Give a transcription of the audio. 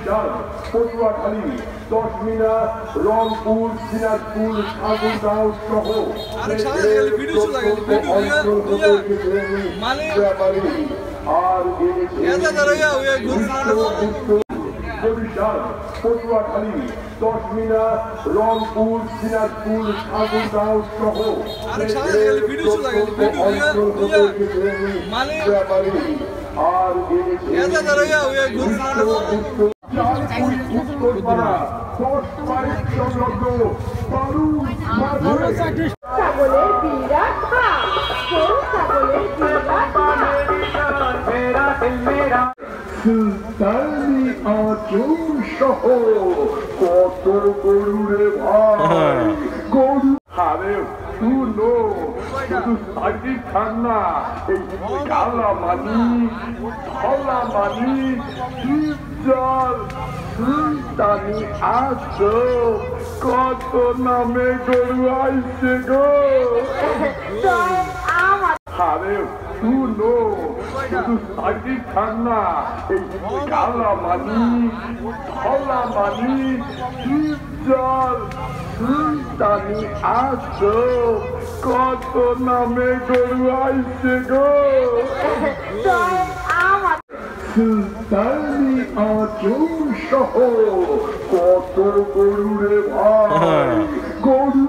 বরিশাল, পটুয়াখালী, দশমিনা, রংপুর, দিনাজপুর, ঠাকুরগাঁও সহ আর বরিশাল, পটুয়াখালী, দশমিনা, রংপুর, দিনাজপুর, ঠাকুরগাঁও সহ আর উত্তরপাড়া 10 মাইল সংলগ্ন ছাগলের বিরাট হাট, ছাগলের বিরাট সুলতানি আঁচল সহ কত গরু রে ভাই, গরু হারে শুনো শুধু সাকি খান না, এই কালা মানি, ধলা মানি, জল সুলতানি আঁচল, কত নামে গরু আইছে গো। হারে শুনো শুধু সাকি খান না, এই কালা মানি, ধলা মানি, জল সুলতানি আঁচল, কত নামে গরু আইছে গো। সুলতানি আঁচল সহ কত গরু রে ভাই, গরু